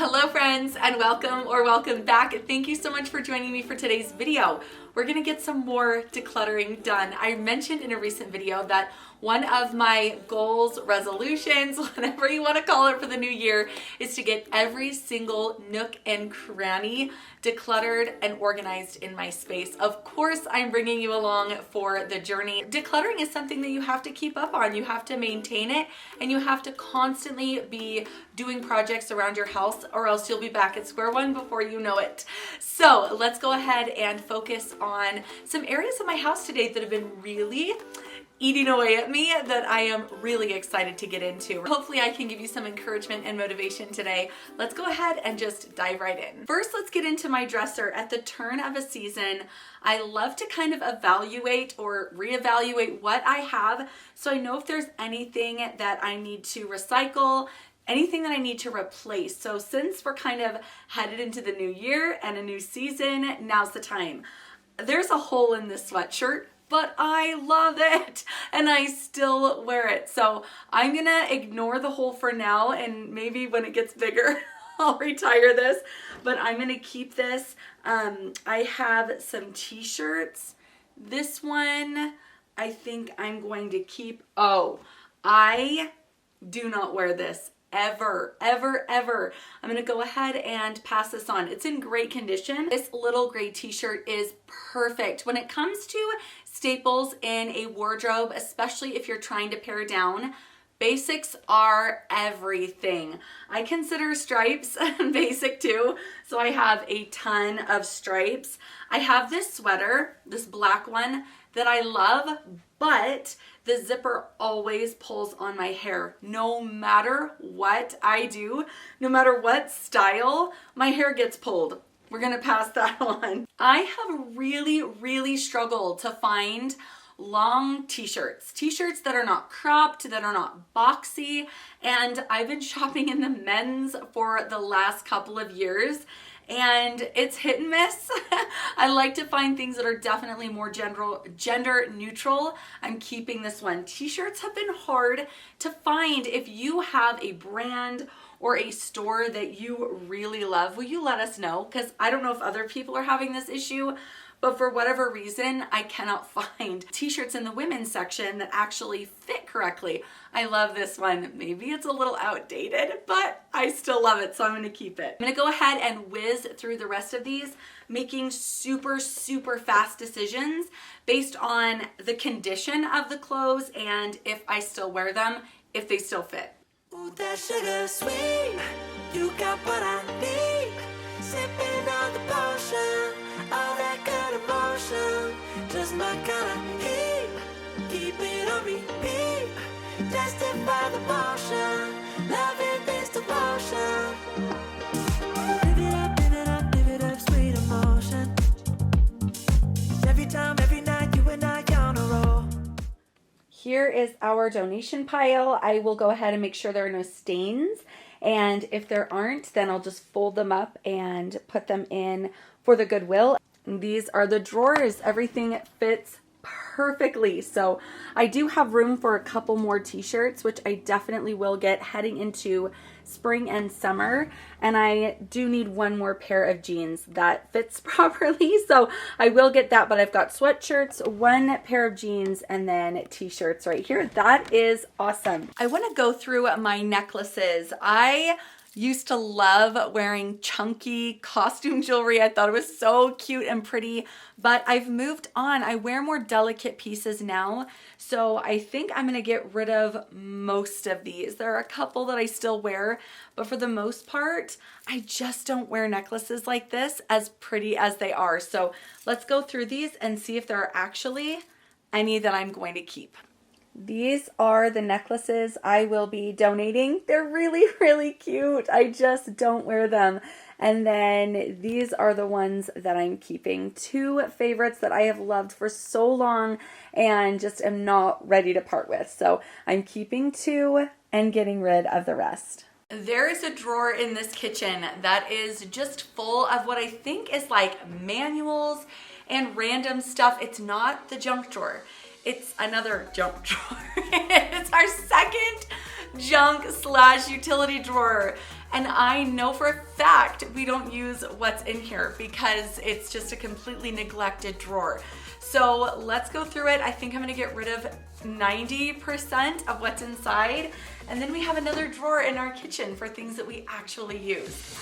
Hello friends, and welcome back. Thank you so much for joining me for today's video. We're gonna get some more decluttering done. I mentioned in a recent video that one of my goals, resolutions, whatever you want to call it for the new year, is to get every single nook and cranny decluttered and organized in my space. Of course, I'm bringing you along for the journey. Decluttering is something that you have to keep up on. You have to maintain it, and you have to constantly be doing projects around your house, or else you'll be back at square one before you know it. So let's go ahead and focus on some areas of my house today that have been really eating away at me that I am really excited to get into. Hopefully I can give you some encouragement and motivation today. Let's go ahead and just dive right in. First, let's get into my dresser. At the turn of a season, I love to kind of evaluate or reevaluate what I have so I know if there's anything that I need to recycle, anything that I need to replace. So since we're kind of headed into the new year and a new season, now's the time. There's a hole in this sweatshirt, but I love it and I still wear it. So I'm gonna ignore the hole for now, and maybe when it gets bigger, I'll retire this, but I'm gonna keep this. I have some t-shirts. This one, I think I'm going to keep. Oh, I do not wear this ever. I'm gonna go ahead and pass this on. It's in great condition. This little gray t-shirt is perfect when it comes to staples in a wardrobe, especially if you're trying to pare down. Basics are everything. I consider stripes basic too, so I have a ton of stripes. I have this sweater, this black one, that I love, but the zipper always pulls on my hair. No matter what I do, no matter what style, my hair gets pulled. We're gonna pass that on. I have really struggled to find long t-shirts that are not cropped, that are not boxy, and I've been shopping in the men's for the last couple of years, and it's hit and miss. I like to find things that are definitely more gender neutral. I'm keeping this one. T-shirts have been hard to find. If you have a brand or a store that you really love, will you let us know? Because I don't know if other people are having this issue, but for whatever reason, I cannot find t-shirts in the women's section that actually fit correctly. I love this one. Maybe it's a little outdated, but I still love it, so I'm gonna keep it. I'm gonna go ahead and whiz through the rest of these, making super fast decisions based on the condition of the clothes and if I still wear them, if they still fit. Ooh, that sugar sweet, you got what I need. Sipping on the potion, all that good emotion, just my kind of heat. Keep it on repeat, justify the motion, loving this devotion. Live it up, sweet emotion. Every time, every night, you and I on a roll. Here is our donation pile. I will go ahead and make sure there are no stains, and if there aren't, then I'll just fold them up and put them in for the Goodwill. These are the drawers. Everything fits perfectly. So I do have room for a couple more t-shirts, which I definitely will get heading into spring and summer. And I do need one more pair of jeans that fits properly. So I will get that, but I've got sweatshirts, one pair of jeans, and then t-shirts right here. That is awesome. I want to go through my necklaces. I used to love wearing chunky costume jewelry. I thought it was so cute and pretty, but I've moved on. I wear more delicate pieces now, so I think I'm gonna get rid of most of these. There are a couple that I still wear, but for the most part, I just don't wear necklaces like this, as pretty as they are. So let's go through these and see if there are actually any that I'm going to keep. These are the necklaces I will be donating. They're really cute. I just don't wear them. And then these are the ones that I'm keeping. Two favorites that I have loved for so long and just am not ready to part with. So I'm keeping two and getting rid of the rest. There is a drawer in this kitchen that is just full of what I think is like manuals and random stuff. It's not the junk drawer. It's another junk drawer. It's our second junk slash utility drawer. And I know for a fact we don't use what's in here because it's just a completely neglected drawer. So let's go through it. I think I'm gonna get rid of 90% of what's inside. And then we have another drawer in our kitchen for things that we actually use.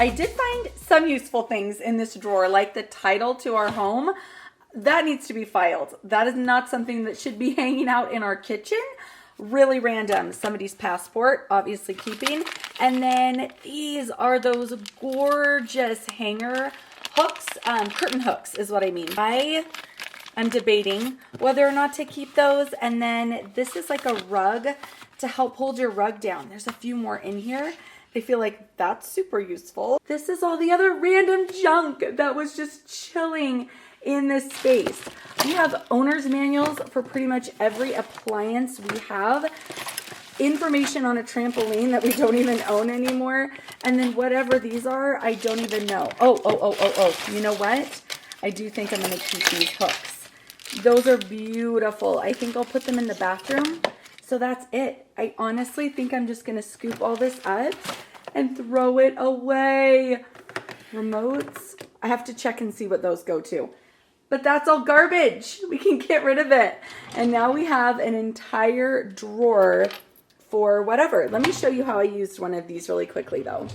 I did find some useful things in this drawer, like the title to our home. That needs to be filed. That is not something that should be hanging out in our kitchen. Really random. Somebody's passport, obviously keeping. And then these are those gorgeous hanger hooks, curtain hooks is what I mean. I'm debating whether or not to keep those. And then this is like a rug to help hold your rug down. There's a few more in here. I feel like that's super useful. This is all the other random junk that was just chilling in this space. We have owner's manuals for pretty much every appliance we have. Information on a trampoline that we don't even own anymore. And then whatever these are, I don't even know. Oh. You know what? I do think I'm gonna keep these hooks. Those are beautiful. I think I'll put them in the bathroom. So that's it. I honestly think I'm just gonna scoop all this up and throw it away. Remotes, I have to check and see what those go to. But that's all garbage. We can get rid of it. And now we have an entire drawer for whatever. Let me show you how I used one of these really quickly though.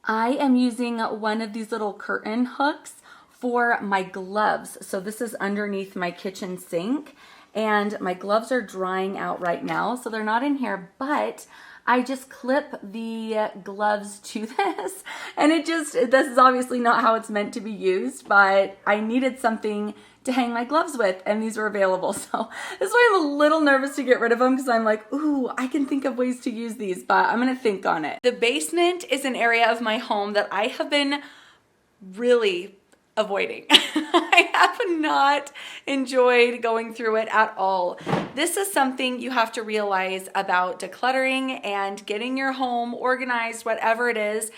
I am using one of these little curtain hooks for my gloves. So this is underneath my kitchen sink. And my gloves are drying out right now, so they're not in here, but I just clip the gloves to this, and this is obviously not how it's meant to be used, but I needed something to hang my gloves with, and these were available. So this is why I'm a little nervous to get rid of them, because I'm like, ooh, I can think of ways to use these, but I'm gonna think on it. The basement is an area of my home that I have been really avoiding. I have not enjoyed going through it at all. This is something you have to realize about decluttering and getting your home organized, whatever it is.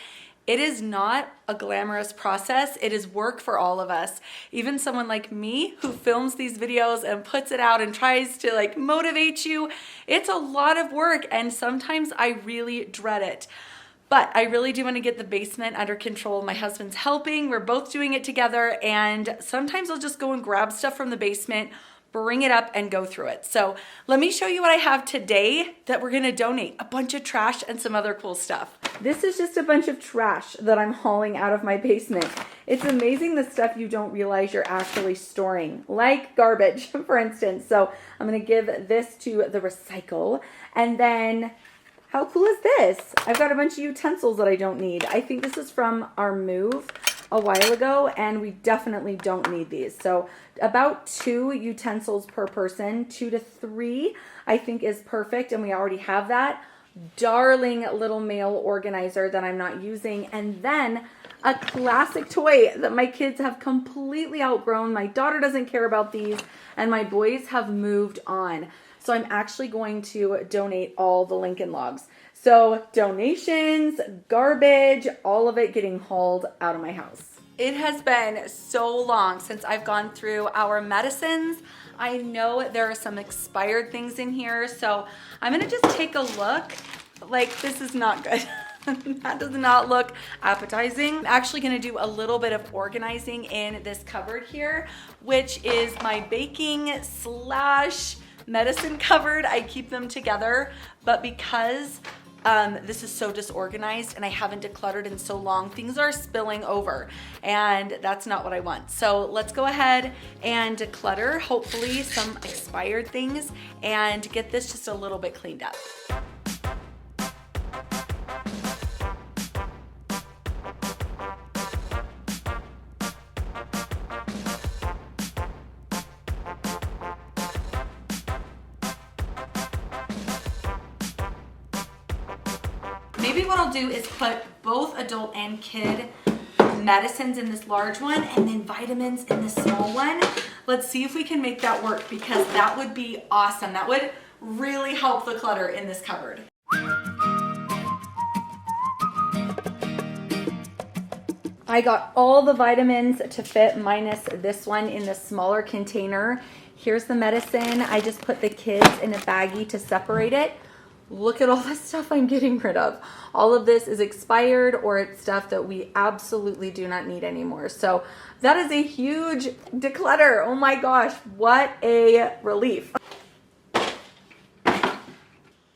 It is not a glamorous process. It is work for all of us. Even someone like me who films these videos and puts it out and tries to like motivate you, it's a lot of work and sometimes I really dread it. But I really do want to get the basement under control. My husband's helping. We're both doing it together. And sometimes I'll just go and grab stuff from the basement, bring it up and go through it. So let me show you what I have today that we're going to donate. A bunch of trash and some other cool stuff. This is just a bunch of trash that I'm hauling out of my basement. It's amazing the stuff you don't realize you're actually storing, like garbage, for instance. So I'm going to give this to the recycle. And then how cool is this? I've got a bunch of utensils that I don't need. I think this is from our move a while ago, and we definitely don't need these. So about 2 utensils per person, 2 to 3, I think is perfect, and we already have that. Darling little mail organizer that I'm not using, and then a classic toy that my kids have completely outgrown. My daughter doesn't care about these, and my boys have moved on. So I'm actually going to donate all the Lincoln Logs. So donations, garbage, all of it getting hauled out of my house. It has been so long since I've gone through our medicines. I know there are some expired things in here, so I'm gonna just take a look. Like, this is not good. That does not look appetizing. I'm actually gonna do a little bit of organizing in this cupboard here, which is my baking / medicine cupboard. I keep them together, but because this is so disorganized and I haven't decluttered in so long, things are spilling over and that's not what I want. So let's go ahead and declutter, hopefully some expired things, and get this just a little bit cleaned up. Maybe what I'll do is put both adult and kid medicines in this large one and then vitamins in this small one. Let's see if we can make that work, because that would be awesome. That would really help the clutter in this cupboard. I got all the vitamins to fit minus this one in the smaller container. Here's the medicine. I just put the kids in a baggie to separate it. Look at all the stuff I'm getting rid of. All of this is expired or it's stuff that we absolutely do not need anymore. So that is a huge declutter. Oh my gosh, what a relief.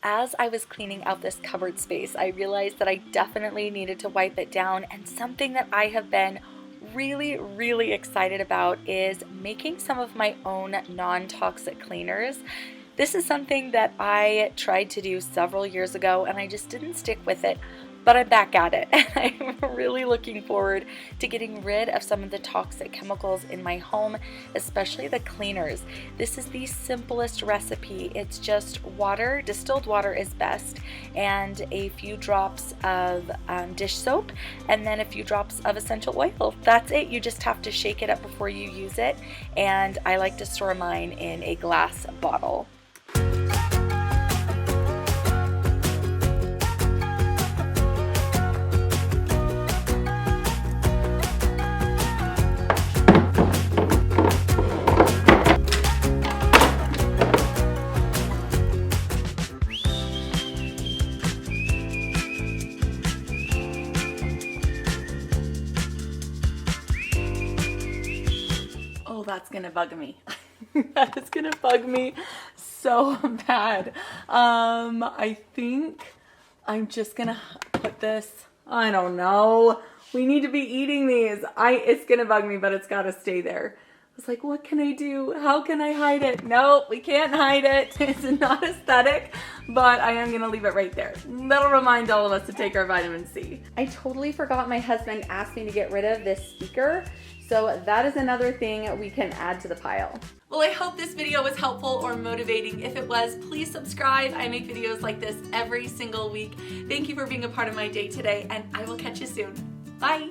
As I was cleaning out this cupboard space, I realized that I definitely needed to wipe it down, and something that I have been really excited about is making some of my own non-toxic cleaners. This is something that I tried to do several years ago and I just didn't stick with it, but I'm back at it. I'm really looking forward to getting rid of some of the toxic chemicals in my home, especially the cleaners. This is the simplest recipe. It's just water, distilled water is best, and a few drops of dish soap, and then a few drops of essential oil. That's it. You just have to shake it up before you use it, and I like to store mine in a glass bottle. That's gonna bug me. That is gonna bug me so bad. I think I'm just gonna put this, I don't know. We need to be eating these. It's gonna bug me, but it's gotta stay there. I was like, what can I do? How can I hide it? Nope, we can't hide it. It's not aesthetic, but I am gonna leave it right there. That'll remind all of us to take our vitamin C. I totally forgot my husband asked me to get rid of this speaker, so that is another thing we can add to the pile. Well, I hope this video was helpful or motivating. If it was, please subscribe. I make videos like this every single week. Thank you for being a part of my day today, and I will catch you soon. Bye.